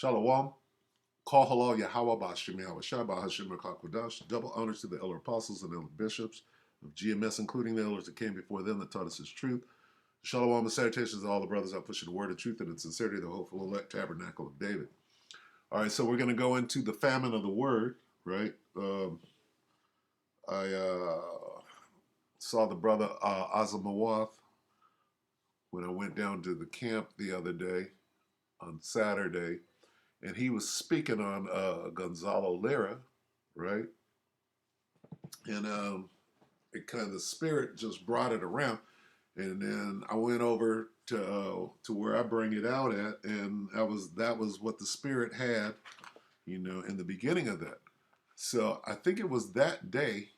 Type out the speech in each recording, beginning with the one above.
Shalom. Call halal Yahweh Bashim Yahweh Shabbat Hashem Rakakwadash. Double honors to the elder apostles and elder bishops of GMS, including the elders that came before them that taught us his truth. Shalom and salutations to all the brothers out pushing the word of truth and in sincerity, the hopeful elect tabernacle of David. All right, so we're going to go into the famine of the word, right? I saw the brother Azamawath when I went down to the camp the other day on Saturday, and he was speaking on Gonzalo Lira, right? And it kind of the spirit just brought it around, and then I went over to where I bring it out at, and that was what the spirit had, in the beginning of that. So I think it was that day,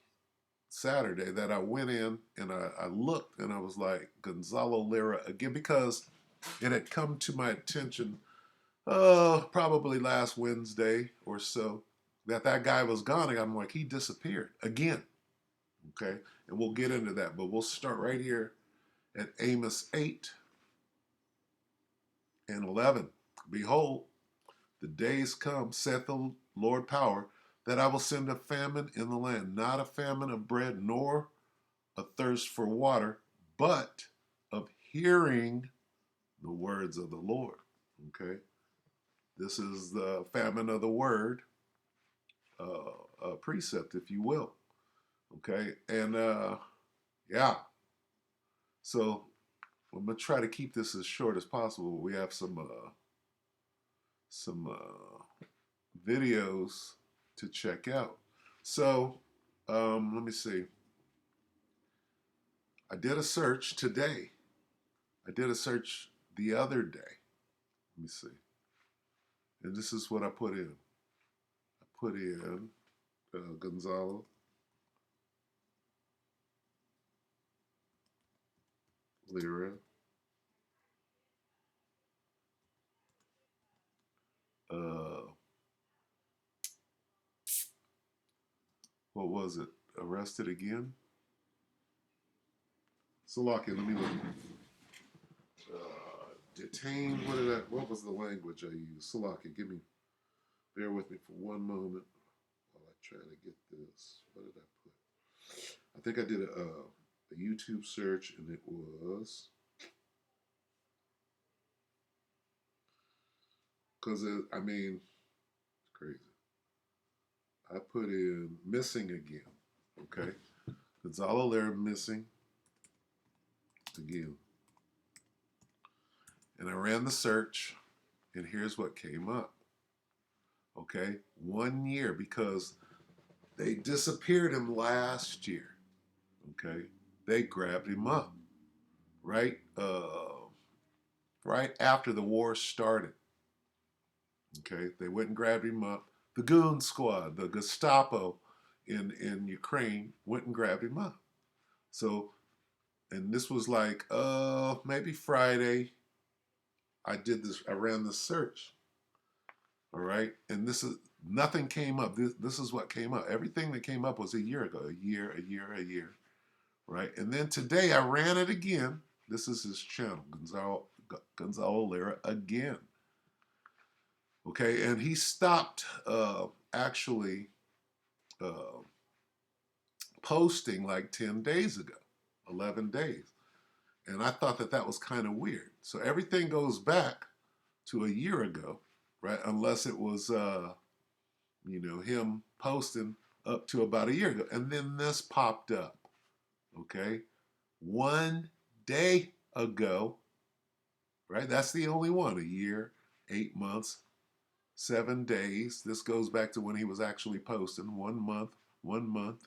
Saturday, that I went in and I looked and I was like, Gonzalo Lira again, because it had come to my attention probably last Wednesday or so that guy was gone. And I'm like, he disappeared again. Okay. And we'll get into that, but we'll start right here at Amos 8 and 11. Behold, the days come, saith the Lord power, that I will send a famine in the land, not a famine of bread, nor a thirst for water, but of hearing the words of the Lord. Okay? This is the famine of the word, precept, if you will. Okay? And yeah. So I'm going to try to keep this as short as possible. We have some videos to check out. So let me see. I did a search today. I did a search the other day. Let me see. And this is what I put in. I put in Gonzalo Lira. What was it? Arrested again? Salaki, let me look. Detained. What was the language I used? Salaki, bear with me for one moment while I try to get this. What did I put? I think I did a YouTube search, and it was because it's crazy. I put in missing again. Okay, Gonzalo Lira missing again. And I ran the search, and here's what came up. Okay, 1 year, because they disappeared him last year. Okay, they grabbed him up right after the war started. Okay, they went and grabbed him up. The goon squad, the Gestapo in Ukraine, went and grabbed him up. So, and this was like maybe Friday. I ran the search. All right. And nothing came up. This is what came up. Everything that came up was a year ago, a year. Right. And then today I ran it again. This is his channel, Gonzalo Lira again. Okay. And he stopped actually posting like 10 days ago, 11 days. And I thought that was kind of weird. So everything goes back to a year ago, right? Unless it was, him posting up to about a year ago. And then this popped up, okay? 1 day ago, right? That's the only one. A year, 8 months, 7 days. This goes back to when he was actually posting 1 month, 1 month.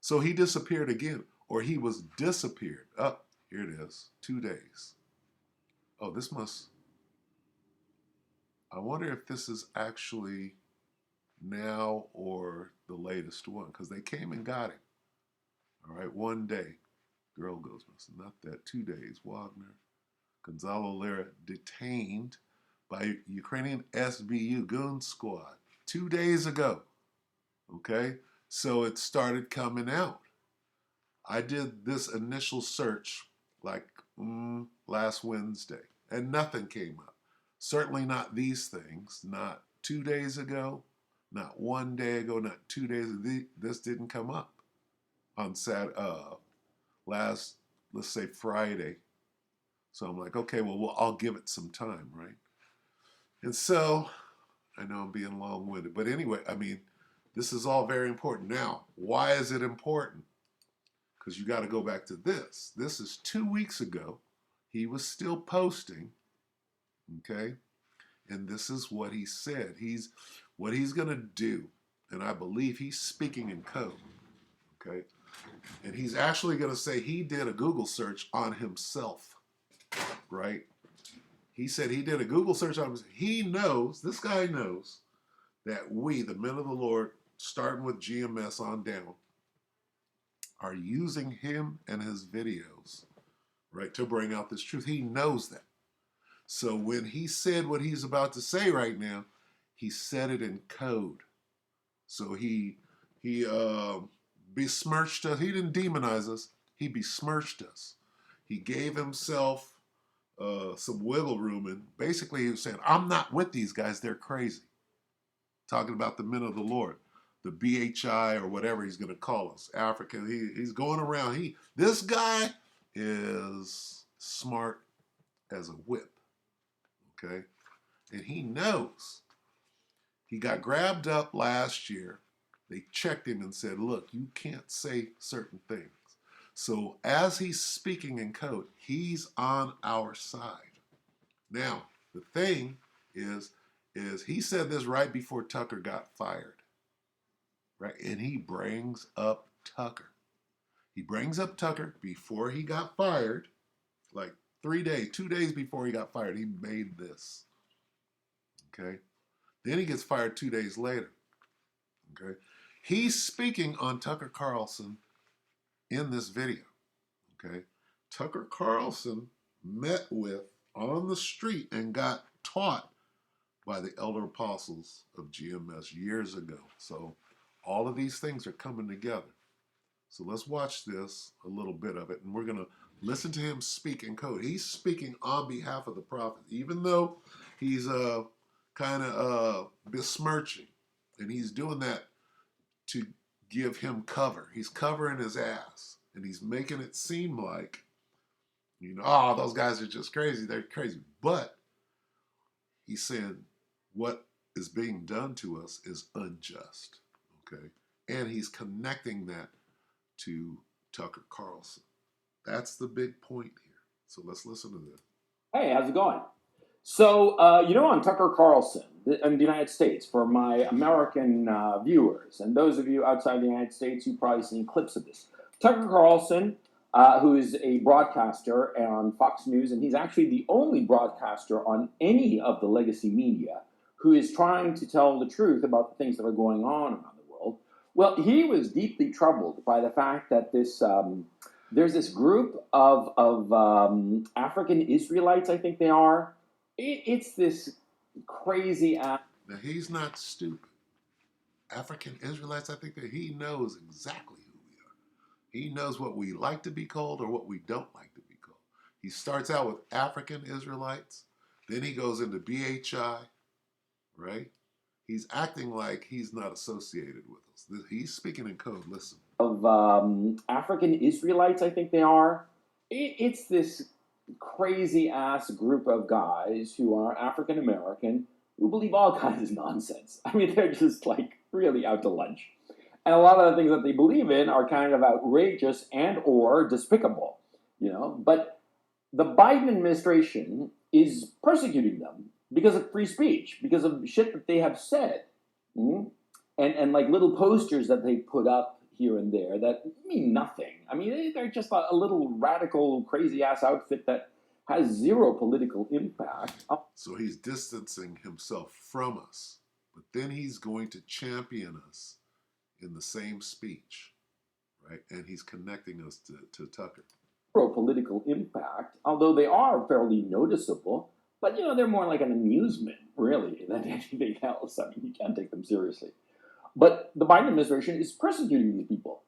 So he disappeared again, or he was disappeared. Oh, here it is, 2 days. Oh, I wonder if this is actually now or the latest one, because they came and got him. All right, 1 day. Girl goes missing. Not that. 2 days. Wagner. Gonzalo Lira detained by Ukrainian SBU goon squad 2 days ago. Okay, so it started coming out. I did this initial search like last Wednesday, and nothing came up. Certainly not these things. Not 2 days ago, not one day ago, not 2 days. This didn't come up on last, let's say Friday. So I'm like, okay, well, I'll give it some time, right? And so I know I'm being long-winded, but anyway, I mean, this is all very important. Now, why is it important? Because you got to go back to this. This is 2 weeks ago. He was still posting, okay? And this is what he said. What he's going to do, and I believe he's speaking in code, okay? And he's actually going to say he did a Google search on himself, right? He said he did a Google search on himself. He knows, this guy knows, that we, the men of the Lord, starting with GMS on down, are using him and his videos, right, to bring out this truth. He knows that. So when he said what he's about to say right now, he said it in code. So he besmirched us. He didn't demonize us. He besmirched us. He gave himself some wiggle room, and basically he was saying, I'm not with these guys. They're crazy. Talking about the men of the Lord, the BHI or whatever he's going to call us, African. He's going around. This guy is smart as a whip, okay? And he knows. He got grabbed up last year. They checked him and said, look, you can't say certain things. So as he's speaking in code, he's on our side. Now, the thing is he said this right before Tucker got fired, right? And he brings up Tucker. He brings up Tucker before he got fired, like 2 days before he got fired. He made this, okay? Then he gets fired 2 days later, okay? He's speaking on Tucker Carlson in this video, okay? Tucker Carlson met with on the street and got taught by the elder apostles of GMS years ago. So all of these things are coming together. So let's watch this, a little bit of it, and we're going to listen to him speak in code. He's speaking on behalf of the prophet, even though he's kind of besmirching, and he's doing that to give him cover. He's covering his ass, and he's making it seem like, oh, those guys are just crazy. They're crazy. But he's saying what is being done to us is unjust, okay? And he's connecting that to Tucker Carlson. That's the big point here. So let's listen to this. Hey, how's it going? So, on Tucker Carlson in the United States, for my American viewers, and those of you outside the United States, you've probably seen clips of this. Tucker Carlson, who is a broadcaster on Fox News, and he's actually the only broadcaster on any of the legacy media who is trying to tell the truth about the things that are going on around the world. Well, he was deeply troubled by the fact that there's this group of African Israelites, I think they are. It's this crazy. Now, he's not stupid. African Israelites, I think that he knows exactly who we are. He knows what we like to be called or what we don't like to be called. He starts out with African Israelites, then he goes into BHI, right? He's acting like he's not associated with us. He's speaking in code. Listen. Of African Israelites, I think they are. It's this crazy ass group of guys who are African American who believe all kinds of nonsense. I mean, they're just like really out to lunch. And a lot of the things that they believe in are kind of outrageous and or despicable, But the Biden administration is persecuting them because of free speech, because of shit that they have said. And like little posters that they put up here and there that mean nothing. I mean, they're just a little radical, crazy-ass outfit that has zero political impact. So he's distancing himself from us, but then he's going to champion us in the same speech, right? And he's connecting us to Tucker. Zero political impact, although they are fairly noticeable, but, they're more like an amusement, really, than anything else. I mean, you can't take them seriously. But the Biden administration is persecuting these people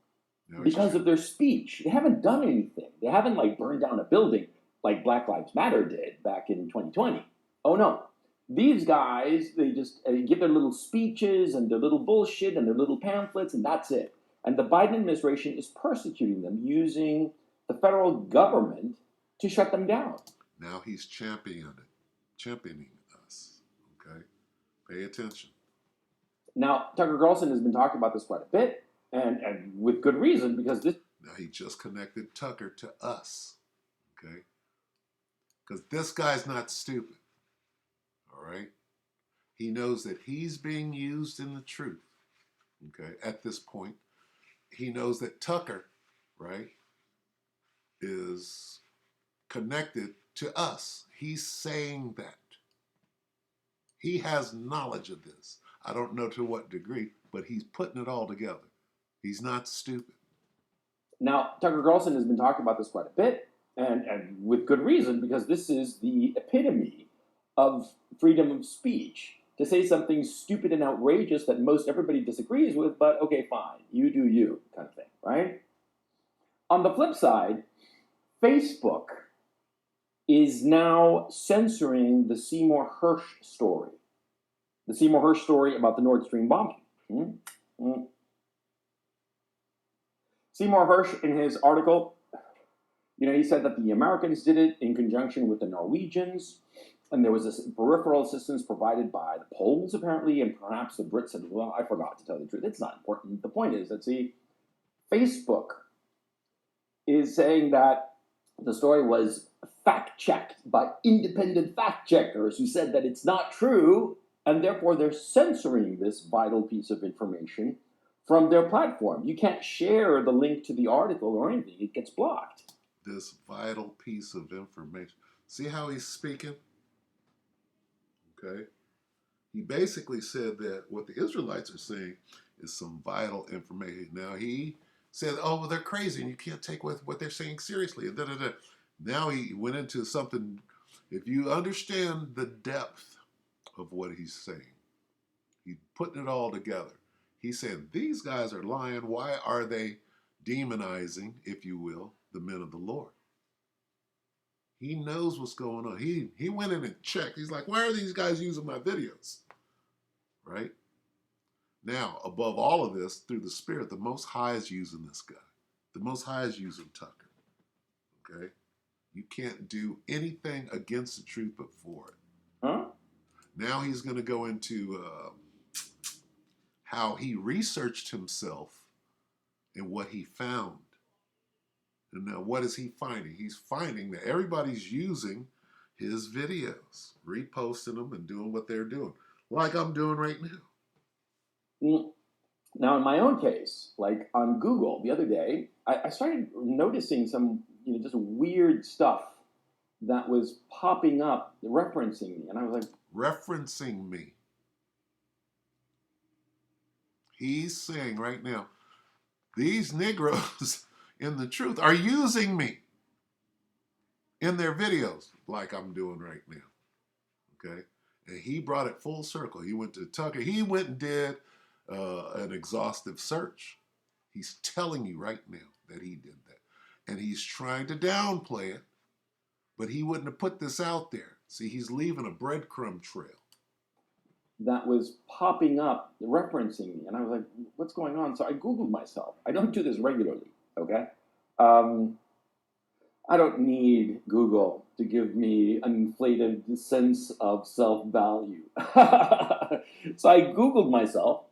because of their speech. They haven't done anything. They haven't burned down a building like Black Lives Matter did back in 2020. Oh no. These guys, they just give their little speeches and their little bullshit and their little pamphlets, and that's it. And the Biden administration is persecuting them using the federal government to shut them down. Now he's championing us. Okay? Pay attention. Now, Tucker Carlson has been talking about this quite a bit, and with good reason, because this. Now he just connected Tucker to us. Okay? Because this guy's not stupid. All right? He knows that he's being used in the truth. Okay? At this point, he knows that Tucker, right, is connected to us. He's saying that. He has knowledge of this. I don't know to what degree, but he's putting it all together. He's not stupid. Now, Tucker Carlson has been talking about this quite a bit, and with good reason, because this is the epitome of freedom of speech. To say something stupid and outrageous that most everybody disagrees with, but okay, fine, you do you, kind of thing, right? On the flip side, Facebook is now censoring the Seymour Hersh story. The Seymour Hersh story about the Nord Stream bombing. Seymour Hersh, in his article, he said that the Americans did it in conjunction with the Norwegians, and there was this peripheral assistance provided by the Poles, apparently, and perhaps the Brits said, well, I forgot to tell you the truth. It's not important. The point is that, Facebook is saying that the story was fact-checked by independent fact-checkers who said that it's not true, and therefore they're censoring this vital piece of information from their platform. You can't share the link to the article or anything. It gets blocked. This vital piece of information. See how he's speaking? Okay? He basically said that what the Israelites are saying is some vital information. Now he said, oh, well, they're crazy and you can't take what they're saying seriously. And da-da-da. Now he went into something, if you understand the depth of what he's saying, he's putting it all together. He said, these guys are lying. Why are they demonizing, if you will, the men of the Lord? He knows what's going on. He went in and checked. He's like, why are these guys using my videos? Right? Now, above all of this, through the Spirit, the Most High is using this guy. The Most High is using Tucker. Okay? You can't do anything against the truth but for it. Huh? Now he's going to go into how he researched himself and what he found. And now what is he finding? He's finding that everybody's using his videos, reposting them and doing what they're doing, like I'm doing right now. Now, in my own case, like on Google the other day, I started noticing some, just weird stuff that was popping up, referencing me. And I was like, referencing me. He's saying right now, these Negroes in the truth are using me in their videos like I'm doing right now. Okay? And he brought it full circle. He went to Tucker. He went and did an exhaustive search. He's telling you right now that he did that. And he's trying to downplay it, but he wouldn't have put this out there. See, he's leaving a breadcrumb trail. That was popping up, referencing me. And I was like, what's going on? So I Googled myself. I don't do this regularly, okay? I don't need Google to give me an inflated sense of self-value. So I Googled myself,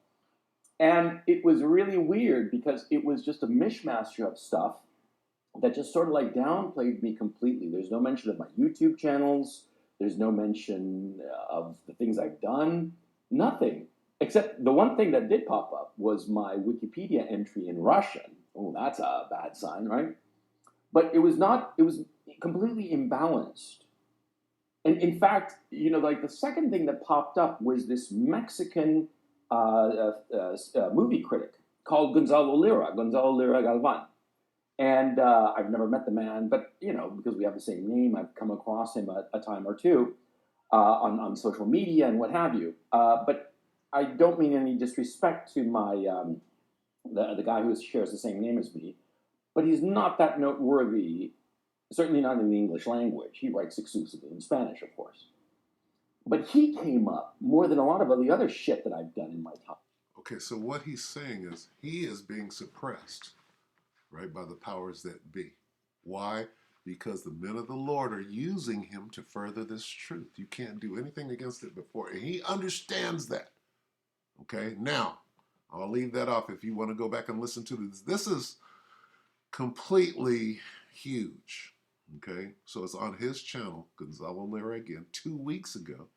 and it was really weird because it was just a mishmash of stuff that just sort of like downplayed me completely. There's no mention of my YouTube channels. There's no mention of the things I've done. Nothing. Except the one thing that did pop up was my Wikipedia entry in Russian. Oh, that's a bad sign, right? But it was not, it was completely imbalanced. And in fact, like the second thing that popped up was this Mexican movie critic called Gonzalo Lira Galvan. And I've never met the man, but, because we have the same name, I've come across him a time or two on social media and what have you. But I don't mean any disrespect to my the guy who shares the same name as me, but he's not that noteworthy, certainly not in the English language. He writes exclusively in Spanish, of course. But he came up more than a lot of the other shit that I've done in my time. Okay, so what he's saying is he is being suppressed, right, by the powers that be. Why? Because the men of the Lord are using him to further this truth. You can't do anything against it before. And he understands that. Okay, now I'll leave that off if you want to go back and listen to this. This is completely huge. Okay, so it's on his channel, Gonzalo Lira, again, 2 weeks ago,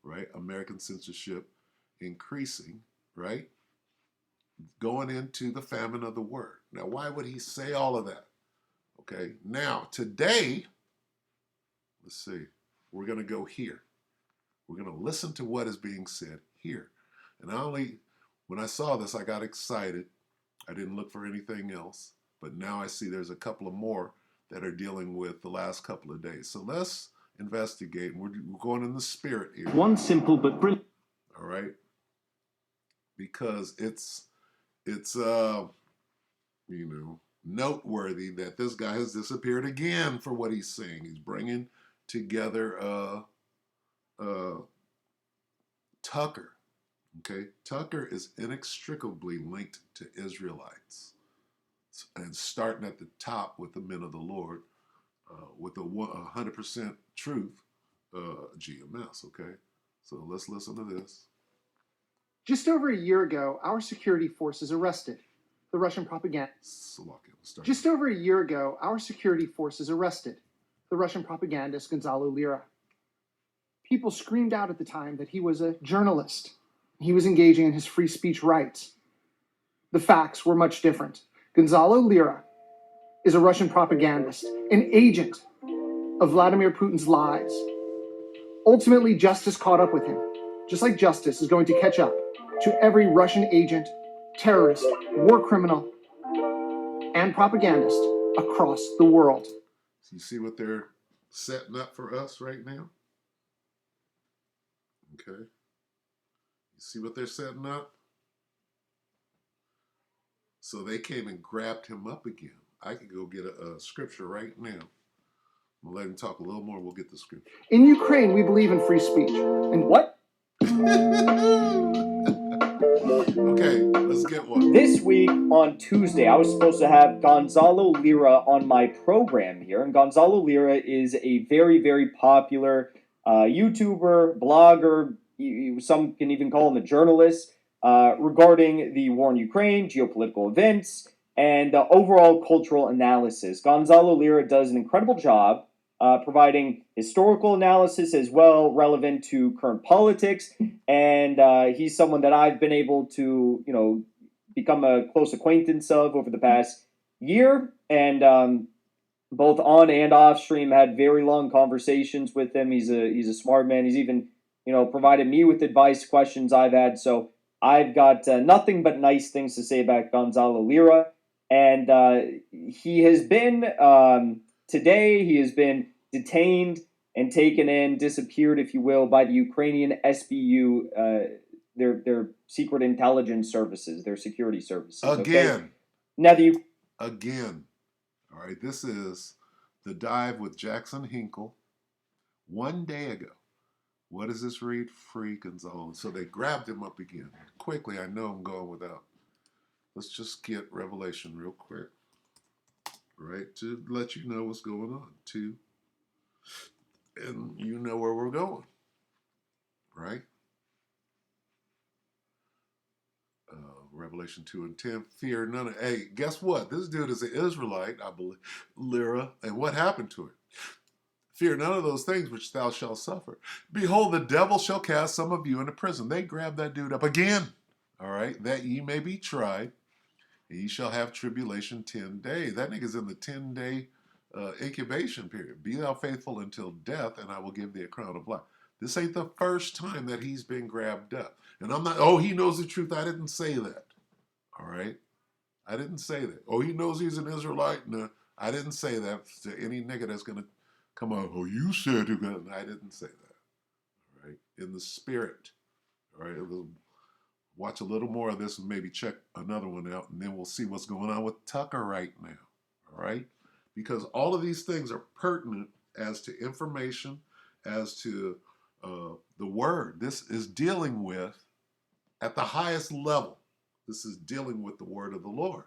right? American censorship increasing, right? Going into the famine of the word. Now, why would he say all of that? Okay, now today, let's see, we're going to go here. We're going to listen to what is being said here. And when I saw this, I got excited. I didn't look for anything else. But now I see there's a couple of more that are dealing with the last couple of days. So let's investigate. We're going in the spirit here. One simple but brilliant. All right. Because it's noteworthy that this guy has disappeared again for what he's saying. He's bringing together Tucker. Okay, Tucker is inextricably linked to Israelites, and starting at the top with the men of the Lord, with a 100% truth, GMS. Okay, so let's listen to this. Just over a year ago, our security forces arrested the Russian propaganda. Just over a year ago, our security forces arrested the Russian propagandist Gonzalo Lira. People screamed out at the time that he was a journalist. He was engaging in his free speech rights. The facts were much different. Gonzalo Lira is a Russian propagandist, an agent of Vladimir Putin's lies. Ultimately, justice caught up with him, just like justice is going to catch up to every Russian agent, terrorist, war criminal, and propagandist across the world. You see what they're setting up for us right now? Okay. You see what they're setting up? So they came and grabbed him up again. I could go get a scripture right now. I'm going to let him talk a little more. We'll get the scripture. In Ukraine, we believe in free speech. And what? Okay, let's get one. This week on Tuesday, I was supposed to have Gonzalo Lira on my program here. And Gonzalo Lira is a very, very popular YouTuber, blogger. Some can even call him a journalist regarding the war in Ukraine, geopolitical events, and overall cultural analysis. Gonzalo Lira does an incredible job providing historical analysis as well, relevant to current politics. And he's someone that I've been able to, become a close acquaintance of over the past year. And both on and off stream, had very long conversations with him. He's a smart man. He's even, provided me with advice, questions I've had. So I've got nothing but nice things to say about Gonzalo Lira. And he has been, today, he has been detained and taken in, disappeared, if you will, by the Ukrainian SBU, their secret intelligence services, their security services. Again. Okay? Now Again. All right, this is the dive with Jackson Hinkle 1 day ago. What does this read? Free Gonzalo. So they grabbed him up again. Quickly, I know I'm going without. Let's just get Revelation real quick. Right, to let you know what's going on, too. And you know where we're going, right? Revelation 2 and 10. Fear none of. Hey, guess what? This dude is an Israelite, I believe, Lira. And what happened to it? Fear none of those things which thou shalt suffer. Behold, the devil shall cast some of you into prison. They grabbed that dude up again. All right, that ye may be tried. And ye shall have tribulation 10 days. That nigga's in the 10-day incubation period. Be thou faithful until death, and I will give thee a crown of life. This ain't the first time that he's been grabbed up. And I'm not, he knows the truth. I didn't say that. All right? I didn't say that. He knows he's an Israelite. No, I didn't say that to any nigga that's going to come on. You said it. I didn't say that. All right? In the spirit. All right? Watch a little more of this and maybe check another one out, and then we'll see what's going on with Tucker right now. All right? Because all of these things are pertinent as to information, as to the word. This is dealing with, at the highest level, this is dealing with the word of the Lord.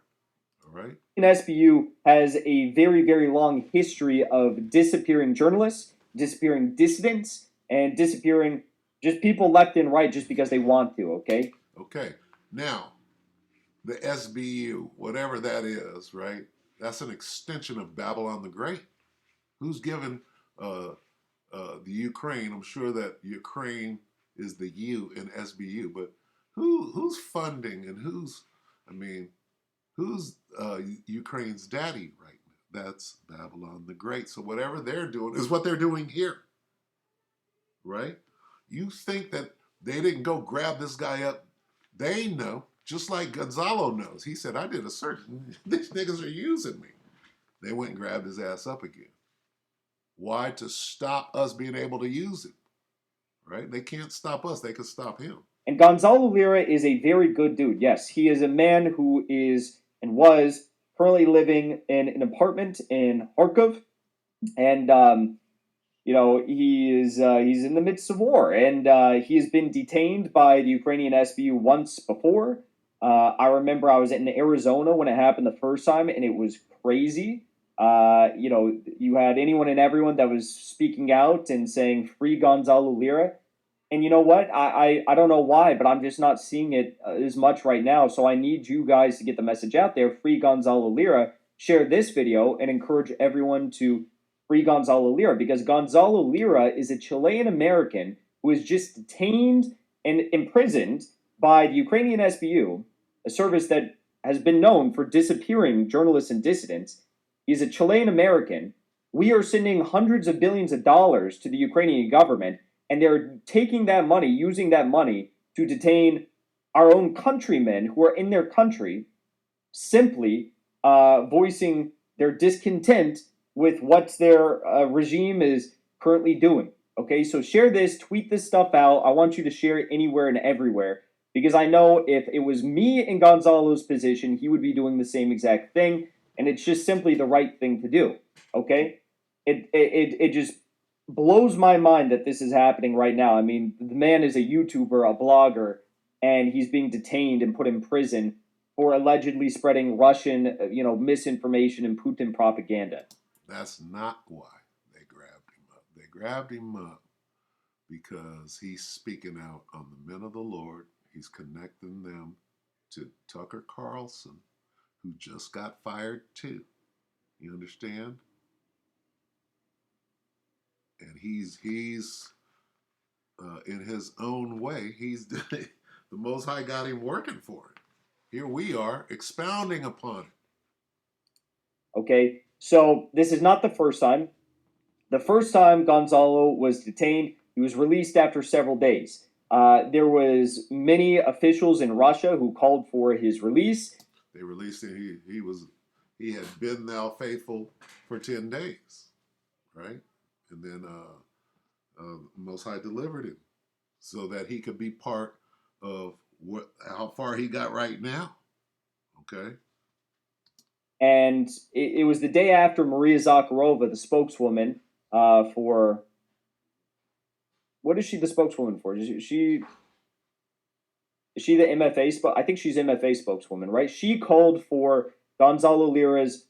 All right. SBU has a very, very long history of disappearing journalists, disappearing dissidents, and disappearing just people left and right just because they want to, okay? Okay. Now, the SBU, whatever that is, right? That's an extension of Babylon the Great. Who's given the Ukraine? I'm sure that Ukraine is the U in SBU, but who's funding and who's Ukraine's daddy right now? That's Babylon the Great. So whatever they're doing is what they're doing here, right? You think that they didn't go grab this guy up? They know, just like Gonzalo knows. He said, I did a search. These niggas are using me. They went and grabbed his ass up again. Why? To stop us being able to use him, right? They can't stop us. They can stop him. And Gonzalo Lira is a very good dude. Yes, he is a man who is and was currently living in an apartment in Kharkov, and he's in the midst of war, and he has been detained by the Ukrainian SBU once before. I remember I was in Arizona when it happened the first time, and it was crazy. You had anyone and everyone that was speaking out and saying "Free Gonzalo Lira." And you know what? I don't know why, but I'm just not seeing it as much right now. So I need you guys to get the message out there. Free Gonzalo Lira. Share this video and encourage everyone to free Gonzalo Lira, because Gonzalo Lira is a Chilean American who is just detained and imprisoned by the Ukrainian SBU, a service that has been known for disappearing journalists and dissidents. He's a Chilean American. We are sending hundreds of billions of dollars to the Ukrainian government, and they're taking that money, using that money to detain our own countrymen who are in their country, simply voicing their discontent with what their regime is currently doing. Okay, so share this, tweet this stuff out. I want you to share it anywhere and everywhere, because I know if it was me in Gonzalo's position, he would be doing the same exact thing, and it's just simply the right thing to do. Okay, it just blows my mind that this is happening right now. I mean, the man is a YouTuber, a blogger, and he's being detained and put in prison for allegedly spreading Russian, misinformation and Putin propaganda. That's not why they grabbed him up. They grabbed him up because he's speaking out on the men of the Lord. He's connecting them to Tucker Carlson, who just got fired too. You understand? And he's in his own way, he's the Most High got him working for it. Here we are expounding upon it. Okay, so this is not the first time. The first time Gonzalo was detained, he was released after several days. There was many officials in Russia who called for his release. They released him. He had been thou faithful for 10 days, right? And then Most High delivered him so that he could be part of how far he got right now. Okay. And it was the day after Maria Zakharova, the spokeswoman for... What is she the spokeswoman for? Is she the MFA? I think she's MFA spokeswoman, right? She called for Gonzalo Lira's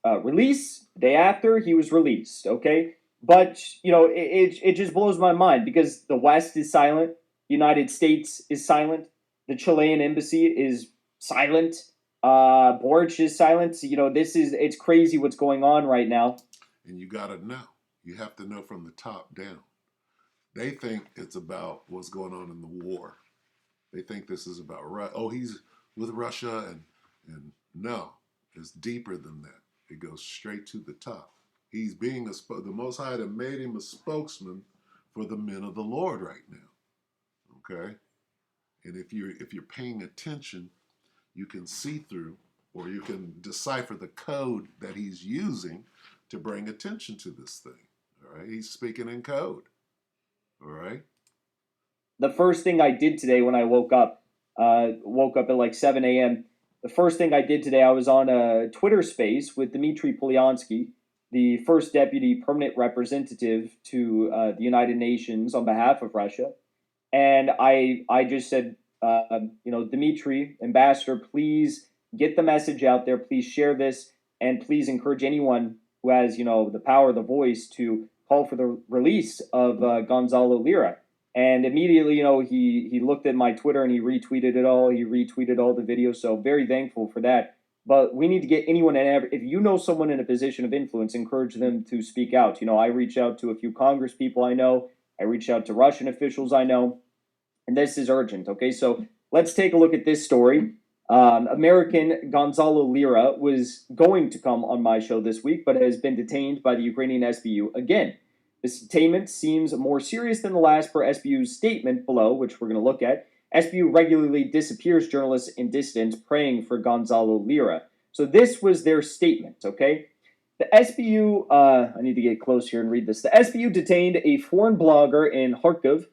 release the day after he was released, okay? But, it just blows my mind, because the West is silent. The United States is silent. The Chilean embassy is silent. Boric is silent. It's crazy what's going on right now. And you got to know. You have to know from the top down. They think it's about what's going on in the war. They think this is about he's with Russia, and no, it's deeper than that. It goes straight to the top. He's being the Most High that made him a spokesman for the men of the Lord right now. Okay, and if you're paying attention, you can see through, or you can decipher the code that he's using to bring attention to this thing. All right, he's speaking in code. All right. The first thing I did today when I woke up at like 7 a.m. The first thing I did today, I was on a Twitter space with Dmitry Polyansky. the first deputy permanent representative to the United Nations on behalf of Russia. And I just said, Dmitry, ambassador, please get the message out there. Please share this, and please encourage anyone who has, the power, the voice, to call for the release of Gonzalo Lira. And immediately, he looked at my Twitter and he retweeted it all. He retweeted all the videos. So very thankful for that. But we need to get anyone if you know someone in a position of influence, encourage them to speak out. I reached out to a few Congress people I know. I reached out to Russian officials I know. And this is urgent, okay? So let's take a look at this story. American Gonzalo Lira was going to come on my show this week, but has been detained by the Ukrainian SBU again. This detainment seems more serious than the last per SBU's statement below, which we're going to look at. SBU regularly disappears journalists and dissidents praying for Gonzalo Lira. So this was their statement, okay? The SBU, I need to get close here and read this. The SBU detained a foreign blogger in Kharkiv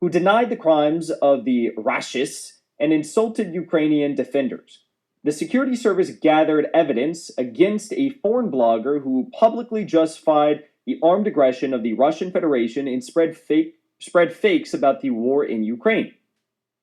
who denied the crimes of the Rashists and insulted Ukrainian defenders. The security service gathered evidence against a foreign blogger who publicly justified the armed aggression of the Russian Federation and spread fakes about the war in Ukraine.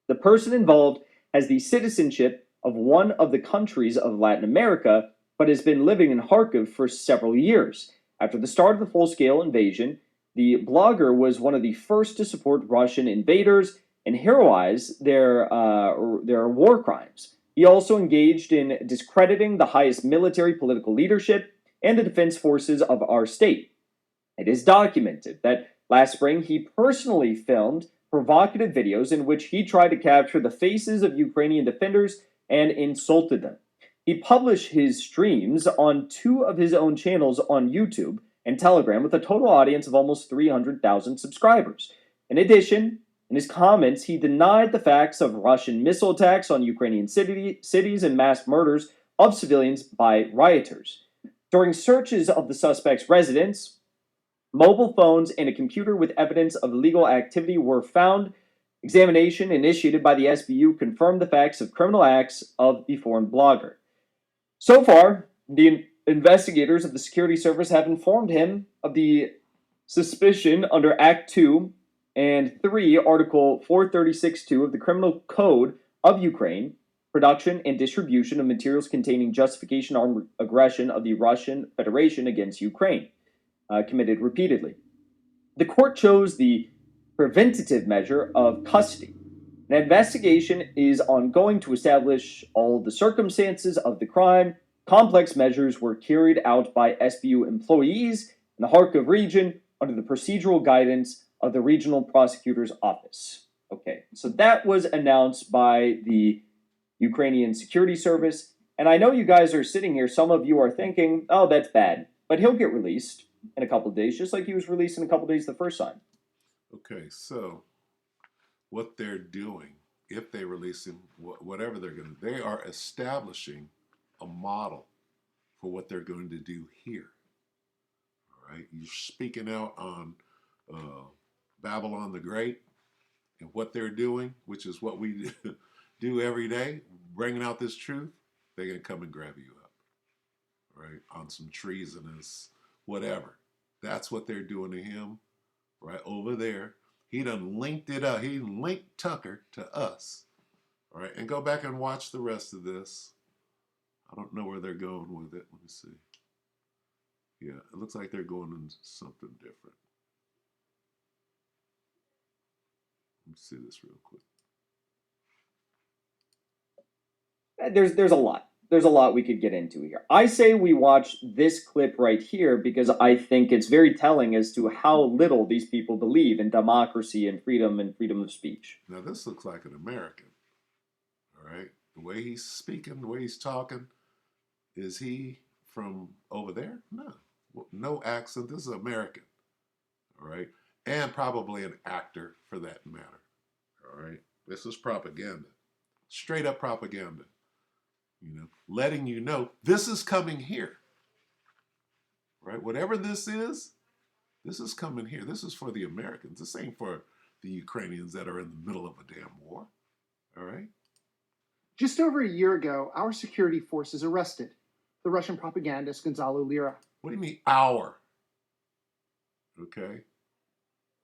The person involved has the citizenship of one of the countries of Latin America, but has been living in Kharkiv for several years. After the start of the full-scale invasion, the blogger was one of the first to support Russian invaders and heroize their war crimes. He also engaged in discrediting the highest military political leadership and the defense forces of our state. It is documented that last spring he personally filmed provocative videos in which he tried to capture the faces of Ukrainian defenders and insulted them. He published his streams on 2 of his own channels on YouTube and Telegram with a total audience of almost 300,000 subscribers. In addition, in his comments, he denied the facts of Russian missile attacks on Ukrainian cities and mass murders of civilians by rioters. During searches of the suspect's residence, mobile phones and a computer with evidence of illegal activity were found. Examination initiated by the SBU confirmed the facts of criminal acts of the foreign blogger. So far, the investigators of the security service have informed him of the suspicion under Act 2 and 3, Article 436.2 of the Criminal Code of Ukraine, production and distribution of materials containing justification armed aggression of the Russian Federation against Ukraine, committed repeatedly. The court chose the preventative measure of custody. An investigation is ongoing to establish all the circumstances of the crime. Complex measures were carried out by SBU employees in the Kharkiv region under the procedural guidance of the Regional Prosecutor's Office. Okay, so that was announced by the Ukrainian Security Service. And I know you guys are sitting here, some of you are thinking, oh, that's bad. But he'll get released in a couple of days, just like he was released in a couple of days the first time. Okay, so what they're doing, if they release him, whatever they're going to, they are establishing a model for what they're going to do here. All right, you're speaking out on Babylon the Great and what they're doing, which is what we do every day, bringing out this truth. They're going to come and grab you up, right, on some treasonous whatever. That's what they're doing to him, right over there. He done linked it up. He linked Tucker to us, all right, and go back and watch the rest of this. I don't know where they're going with it. Let me see. Yeah, it looks like they're going into something different. Let me see this real quick. There's a lot. There's a lot we could get into here. I say we watch this clip right here because I think it's very telling as to how little these people believe in democracy and freedom of speech. Now this looks like an American, all right? The way he's speaking, the way he's talking, is he from over there? No. No accent. This is American, all right? And probably an actor for that matter, all right? This is propaganda. Straight up propaganda. You know, letting you know this is coming here, right? Whatever this is coming here. This is for the Americans. This ain't for the Ukrainians that are in the middle of a damn war, all right? Just over a year ago, our security forces arrested the Russian propagandist Gonzalo Lira. What do you mean, our? Okay?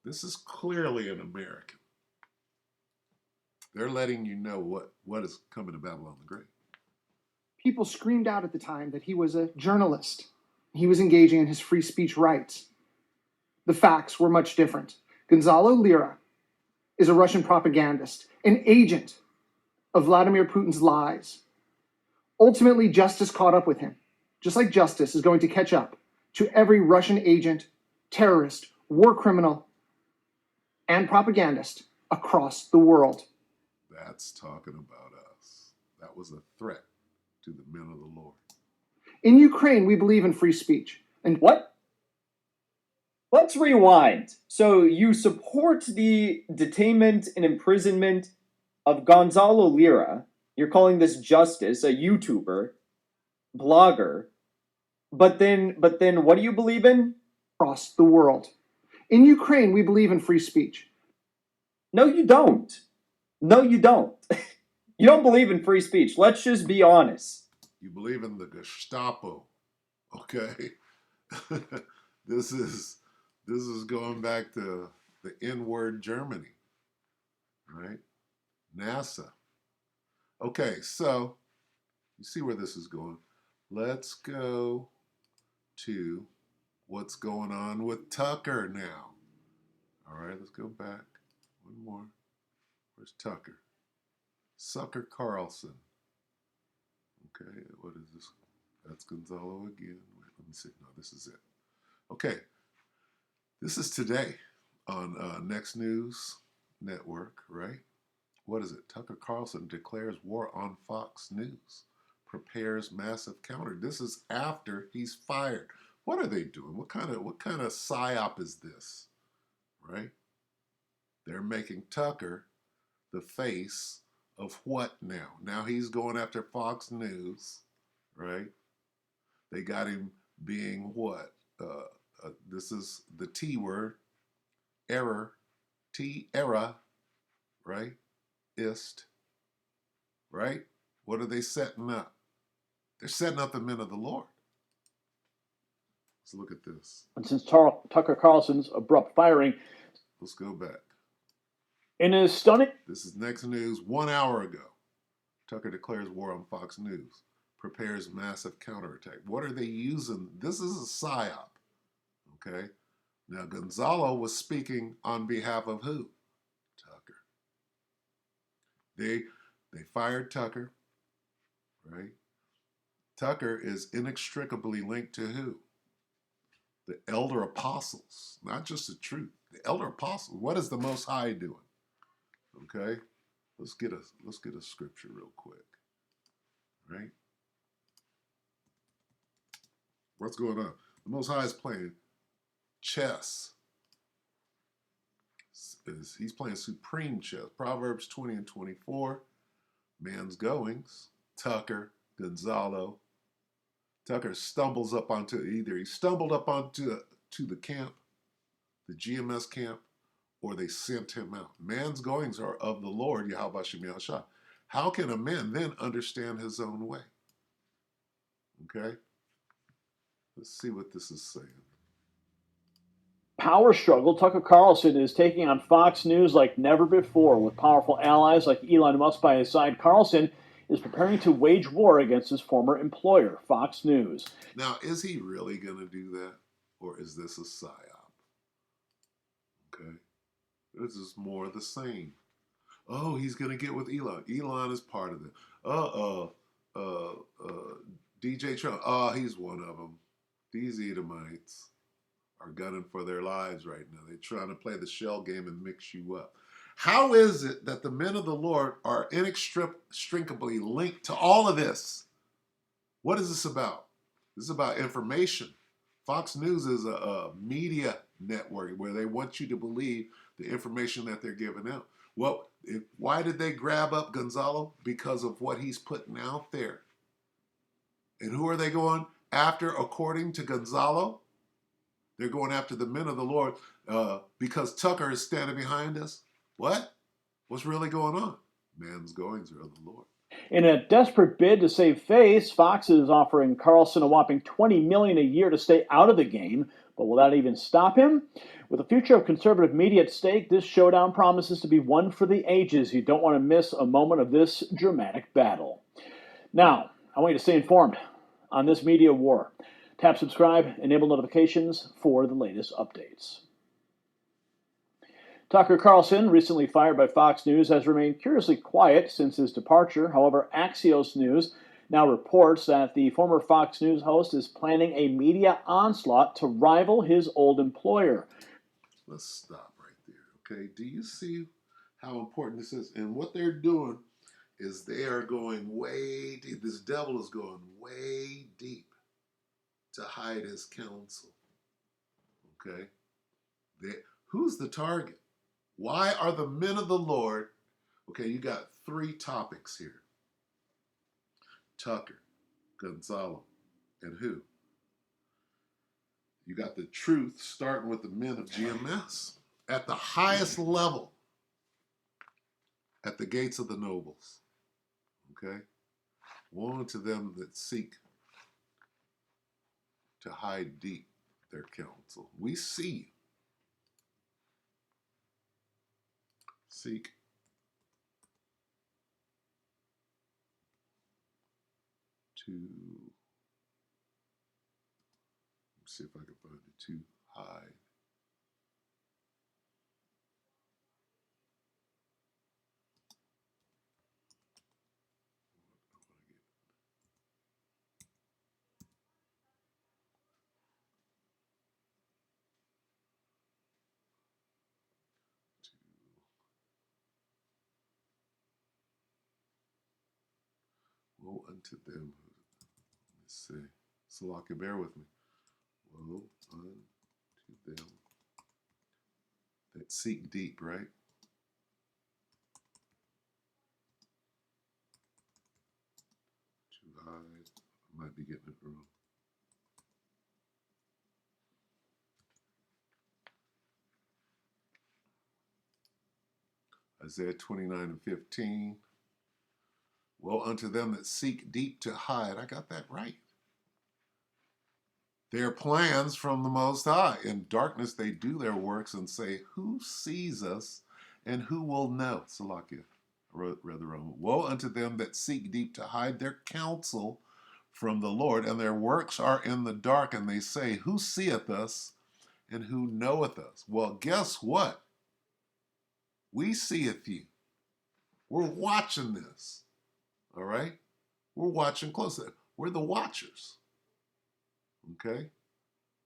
This is clearly an American. They're letting you know what is coming to Babylon the Great. People screamed out at the time that he was a journalist. He was engaging in his free speech rights. The facts were much different. Gonzalo Lira is a Russian propagandist, an agent of Vladimir Putin's lies. Ultimately, justice caught up with him, just like justice is going to catch up to every Russian agent, terrorist, war criminal, and propagandist across the world. That's talking about us. That was a threat to the men of the Lord. In Ukraine, we believe in free speech. And What? Let's rewind. So you support the detainment and imprisonment of Gonzalo Lira. You're calling this justice, a YouTuber, blogger. But then what do you believe in? across the world. In Ukraine, we believe in free speech. No, you don't. No, you don't. You don't believe in free speech. Let's just be honest. You believe in the Gestapo, okay? This is going back to the N-word Germany, right? NASA. Okay, so you see where this is going. Let's go to what's going on with Tucker now. All right, let's go back. One more. Where's Tucker? Sucker Carlson. Okay, what is this? That's Gonzalo again. Wait, let me see. No, this is it. Okay, this is today on Next News Network, right? What is it? Tucker Carlson declares war on Fox News, prepares massive counter. This is after he's fired. What are they doing? What kind of psyop is this, right? They're making Tucker the face of what now? Now he's going after Fox News, right? They got him being what? This is the T word, error, T-era, right? Ist, right? What are they setting up? They're setting up the men of the Lord. Let's look at this. And since Tucker Carlson's abrupt firing, Let's go back. in a stunning This is Next News 1 hour ago. Tucker declares war on Fox News, prepares massive counterattack. What are they using? This is a psyop, okay? Now, Gonzalo was speaking on behalf of who? Tucker. They fired Tucker, right? Tucker is inextricably linked to who? The elder apostles, not just the truth. The elder apostles. What is the Most High doing? Okay, let's get a scripture real quick, right? What's going on? The Most High is playing chess. He's playing supreme chess. Proverbs 20 and 24. Man's goings. Tucker, Gonzalo. Tucker stumbles up onto he stumbled up onto the camp, the GMS camp, or they sent him out. Man's goings are of the Lord, Yahweh Shem Yahushua. How can a man then understand his own way? Okay? Let's see what this is saying. power struggle, Tucker Carlson is taking on Fox News like never before. With powerful allies like Elon Musk by his side, Carlson is preparing to wage war against his former employer, Fox News. Now, is he really going to do that? Or is this a psyop? Okay? This is more the same. Oh, he's going to get with Elon. Elon is part of it. DJ Trump. Oh, he's one of them. These Edomites are gunning for their lives right now. They're trying to play the shell game and mix you up. How is it that the men of the Lord are inextricably linked to all of this? What is this about? This is about information. Fox News is a media network where they want you to believe the information that they're giving out. Well, why did they grab up Gonzalo? Because of what he's putting out there. And who are they going after according to Gonzalo? They're going after the men of the Lord because Tucker is standing behind us. What? What's really going on? Man's goings are of the Lord. In a desperate bid to save face, Fox is offering Carlson a whopping $20 million a year to stay out of the game. But will that even stop him? With the future of conservative media at stake, this showdown promises to be one for the ages. You don't want to miss a moment of this dramatic battle. Now, I want you to stay informed on this media war. Tap subscribe, enable notifications for the latest updates. Tucker Carlson, recently fired by Fox News, has remained curiously quiet since his departure. However, Axios News now reports that the former Fox News host is planning a media onslaught to rival his old employer. Let's stop right there, okay? Do you see how important this is? And what they're doing is they are going way deep. This devil is going way deep to hide his counsel, okay? Who's the target? Why are the men of the Lord? Okay, you got 3 topics here. Tucker, Gonzalo, and who? You got the truth starting with the men of GMS at the highest level, at the gates of the nobles. Okay? Woe to them that seek to hide deep their counsel. We see you. Seek to, let's see if I can find it, to hide. Woe unto them, let's see, Salaka, bear with me. Woe unto them that seek deep, right? To hide, I might be getting it wrong. Isaiah 29 and 15. Woe unto them that seek deep to hide. I got that right. Their plans from the Most High. In darkness they do their works and say, who sees us and who will know? Salakia, read the wrong. Woe unto them that seek deep to hide their counsel from the Lord, and their works are in the dark, and they say, who seeth us and who knoweth us? Well, guess what? We seeth you. We're watching this. All right? We're watching closely. We're the watchers. Okay?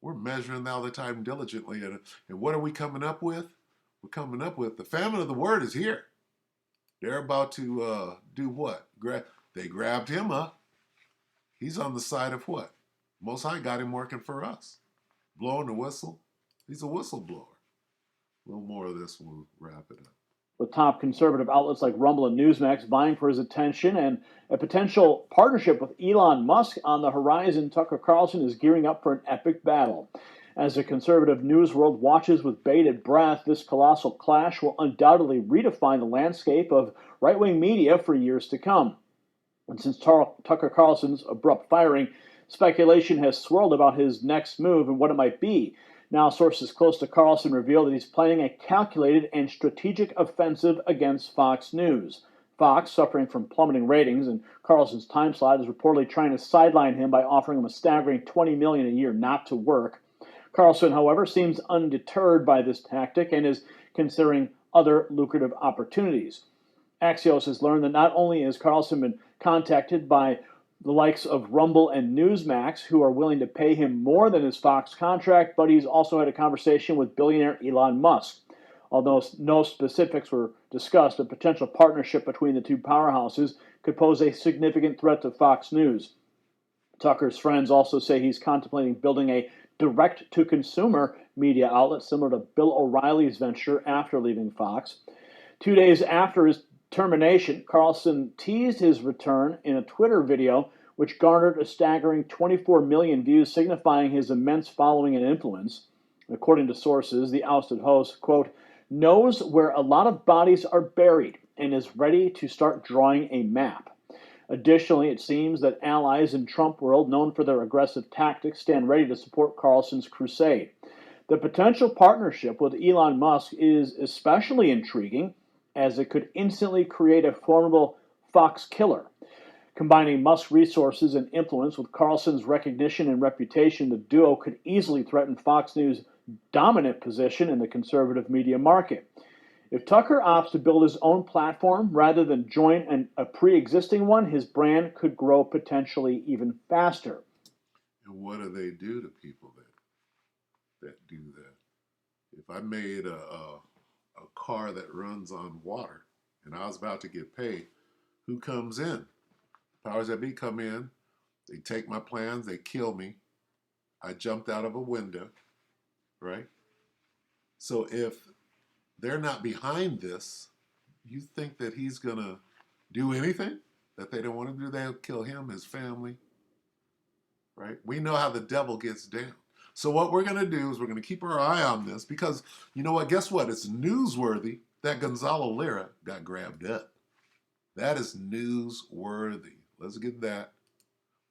We're measuring now the time diligently. And what are we coming up with? We're coming up with the famine of the word is here. They're about to do what? They grabbed him up. He's on the side of what? Most High got him working for us. Blowing the whistle. He's a whistleblower. A little more of this, we'll wrap it up. With top conservative outlets like Rumble and Newsmax vying for his attention and a potential partnership with Elon Musk on the horizon, Tucker Carlson is gearing up for an epic battle. As the conservative news world watches with bated breath, this colossal clash will undoubtedly redefine the landscape of right-wing media for years to come. And since Tucker Carlson's abrupt firing, speculation has swirled about his next move and what it might be. Now, sources close to Carlson reveal that he's planning a calculated and strategic offensive against Fox News. Fox, suffering from plummeting ratings, and Carlson's time slot is reportedly trying to sideline him by offering him a staggering $20 million a year not to work. Carlson, however, seems undeterred by this tactic and is considering other lucrative opportunities. Axios has learned that not only has Carlson been contacted by the likes of Rumble and Newsmax, who are willing to pay him more than his Fox contract, but he's also had a conversation with billionaire Elon Musk. Although no specifics were discussed, a potential partnership between the two powerhouses could pose a significant threat to Fox News. Tucker's friends also say he's contemplating building a direct-to-consumer media outlet similar to Bill O'Reilly's venture after leaving Fox. 2 days after his termination, Carlson teased his return in a Twitter video, which garnered a staggering 24 million views, signifying his immense following and influence. According to sources, the ousted host, quote, knows where a lot of bodies are buried and is ready to start drawing a map. Additionally, it seems that allies in Trump world, known for their aggressive tactics, stand ready to support Carlson's crusade. The potential partnership with Elon Musk is especially intriguing, as it could instantly create a formidable fox killer. Combining Musk's resources and influence with Carlson's recognition and reputation, the duo could easily threaten Fox News' dominant position in the conservative media market. If Tucker opts to build his own platform rather than join a pre existing one, his brand could grow potentially even faster. And what do they do to people that do that? If I made a car that runs on water and I was about to get paid, who comes in? Powers that be come in, they take my plans, they kill me. I jumped out of a window, right? So if they're not behind this, you think that he's going to do anything that they don't want to do? They'll kill him, his family, right? We know how the devil gets down. So what we're going to do is we're going to keep our eye on this because, you know what, guess what? It's newsworthy that Gonzalo Lira got grabbed up. That is newsworthy. Let's get that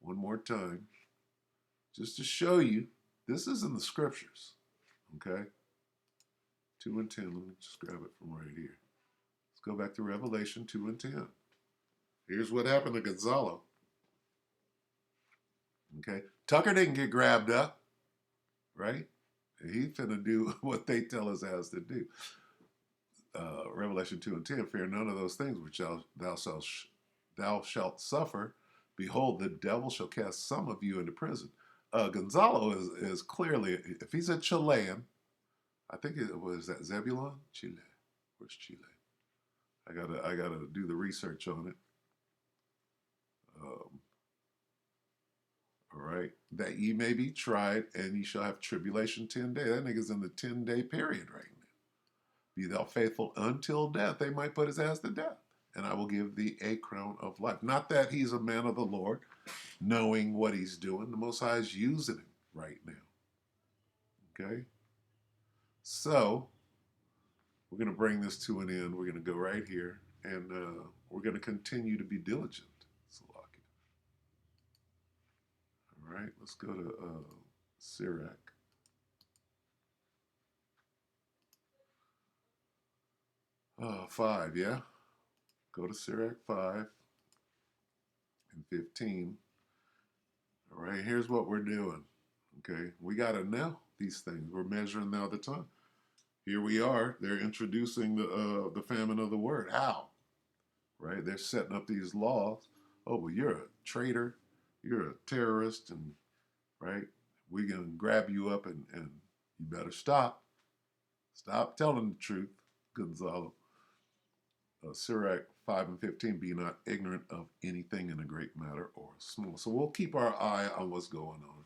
one more time just to show you this is in the scriptures, okay? 2 and 10, let me just grab it from right here. Let's go back to Revelation 2 and 10. Here's what happened to Gonzalo. Okay, Tucker didn't get grabbed up, right? He's finna do what they tell his ass to do. Revelation 2 and 10, fear none of those things which thou shalt suffer. Behold, the devil shall cast some of you into prison. Gonzalo is clearly, if he's a Chilean, I think it was that Zebulon? Chile. Where's Chile? I gotta do the research on it. All right. That ye may be tried, and ye shall have tribulation 10 days. That nigga's in the 10-day period right now. Be thou faithful until death. They might put his ass to death. And I will give thee a crown of life. Not that he's a man of the Lord, knowing what he's doing. The Most High is using him right now. Okay? So, we're going to bring this to an end. We're going to go right here, and we're going to continue to be diligent. All right, let's go to Sirach. Oh, 5, yeah? Go to Sirach 5 and 15. All right, here's what we're doing. Okay, we got to know these things. We're measuring now the time. Here we are. They're introducing the famine of the word. How? Right? They're setting up these laws. Oh, well, you're a traitor. You're a terrorist, and right? We're gonna grab you up, and you better stop. Stop telling the truth, Gonzalo. Sirach 5 and 15, be not ignorant of anything in a great matter or small. So we'll keep our eye on what's going on.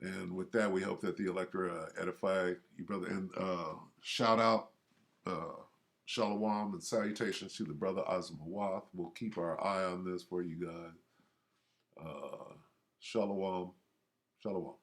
And with that, we hope that the electorate edify you, brother. And shout out, shalom and salutations to the brother Azamawath. We'll keep our eye on this for you guys. Shalom. Shalom.